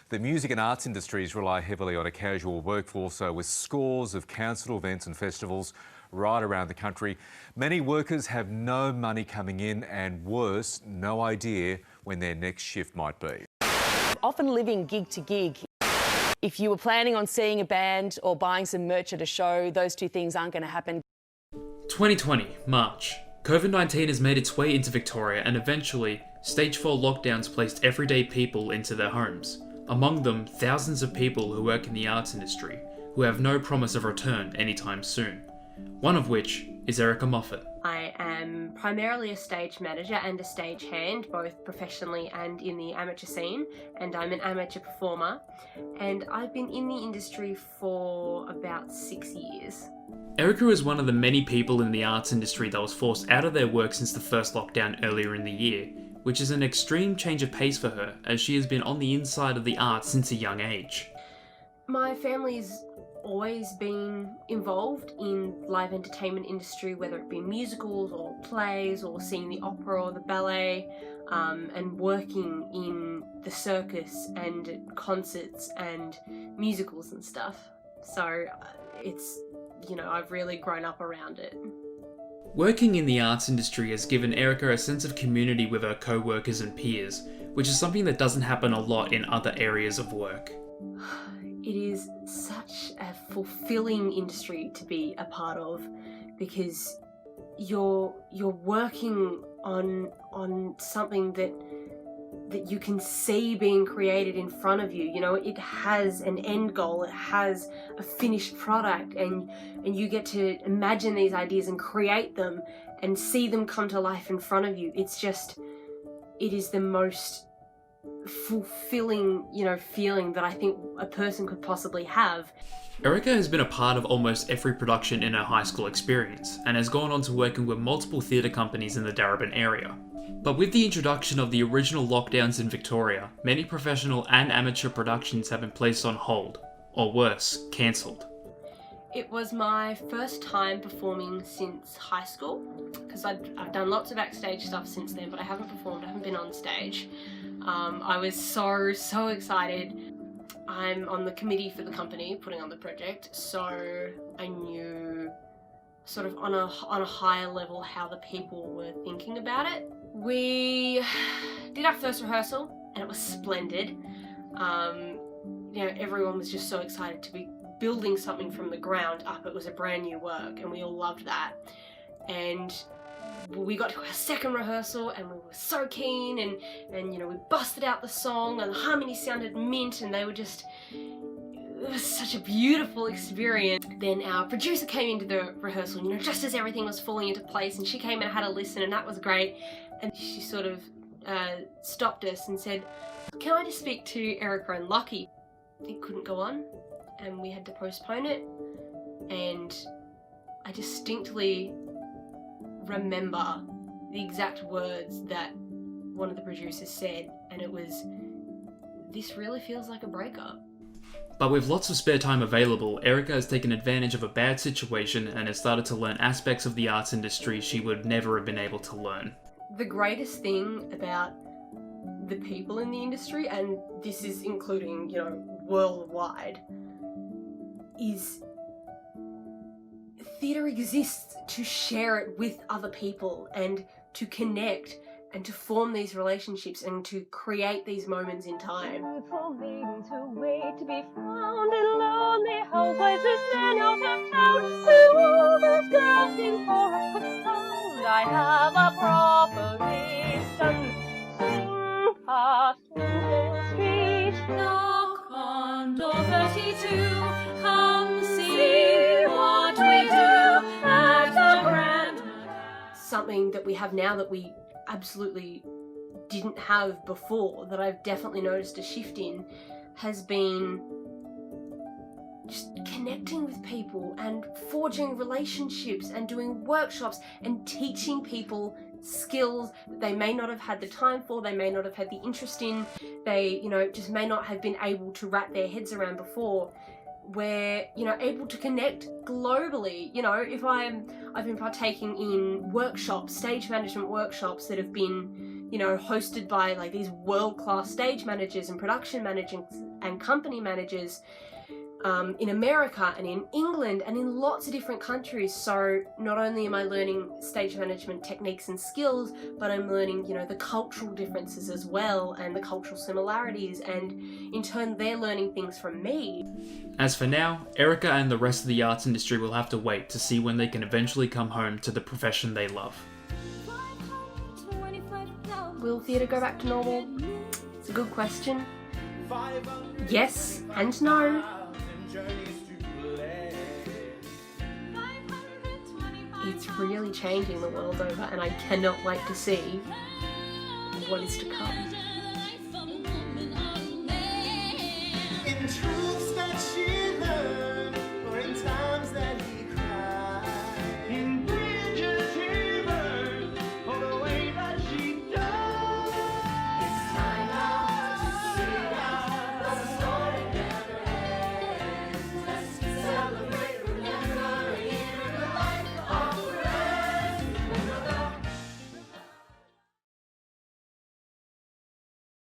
The music and arts industries rely heavily on a casual workforce, so with scores of cancelled events and festivals right around the country, many workers have no money coming in and, worse, no idea when their next shift might be. Often living gig to gig. If you were planning on seeing a band or buying some merch at a show, those two things aren't going to happen. 2020, March. COVID-19 has made its way into Victoria and eventually, Stage 4 lockdowns placed everyday people into their homes. Among them, thousands of people who work in the arts industry, who have no promise of return anytime soon. One of which is Erica Moffat. I am primarily a stage manager and a stage hand, both professionally and in the amateur scene, and I'm an amateur performer, and I've been in the industry for about 6 years. Erica is one of the many people in the arts industry that was forced out of their work since the first lockdown earlier in the year, which is an extreme change of pace for her, as she has been on the inside of the arts since a young age. My family's always been involved in live entertainment industry, whether it be musicals or plays or seeing the opera or the ballet, and working in the circus and concerts and musicals and stuff. So it's, I've really grown up around it. Working in the arts industry has given Erica a sense of community with her co-workers and peers, which is something that doesn't happen a lot in other areas of work. It is such a fulfilling industry to be a part of, because you're working on something that you can see being created in front of you. It has an end goal, it has a finished product, and you get to imagine these ideas and create them and see them come to life in front of you. It is the most fulfilling, feeling that I think a person could possibly have. Erica has been a part of almost every production in her high school experience, and has gone on to working with multiple theatre companies in the Darebin area. But with the introduction of the original lockdowns in Victoria, many professional and amateur productions have been placed on hold, or worse, cancelled. It was my first time performing since high school, because I've done lots of backstage stuff since then, but I haven't performed, I haven't been on stage. I was so excited. I'm on the committee for the company putting on the project, so I knew sort of on a higher level how the people were thinking about it. We did our first rehearsal and it was splendid. Everyone was just so excited to be building something from the ground up. It was a brand new work and we all loved that. And we got to our second rehearsal and we were so keen, and we busted out the song and the harmony sounded mint, and it was such a beautiful experience. Then our producer came into the rehearsal, just as everything was falling into place, and she came and had a listen, and that was great. And she sort of stopped us and said, "Can I just speak to Erica and Lucky?" It couldn't go on and we had to postpone it, and I distinctly remember the exact words that one of the producers said, and it was, "This really feels like a breakup." But with lots of spare time available, Erica has taken advantage of a bad situation and has started to learn aspects of the arts industry she would never have been able to learn. The greatest thing about the people in the industry, and this is including, worldwide, is theatre exists to share it with other people and to connect and to form these relationships and to create these moments in time. For maidens who wait to be found in lonely housewives with men out of town, who all those gasping for a quick sound. I have a proposition. Sing past Winston Street, knock on door 32. Come see what we do at the Grand. Something that we have now that we absolutely didn't have before, that I've definitely noticed a shift in, has been just connecting with people and forging relationships and doing workshops and teaching people skills that they may not have had the time for, they may not have had the interest in, they just may not have been able to wrap their heads around before. We're able to connect globally. If I've been partaking in workshops, stage management workshops that have been you know, hosted by like these world-class stage managers and production managers and company managers in America and in England and in lots of different countries. So not only am I learning stage management techniques and skills, but I'm learning, you know, the cultural differences as well and the cultural similarities, and in turn they're learning things from me. As for now, Erica and the rest of the arts industry will have to wait to see when they can eventually come home to the profession they love. Will theatre go back to normal? It's a good question. Yes and no. It's really changing the world over, and I cannot wait to see what is to come.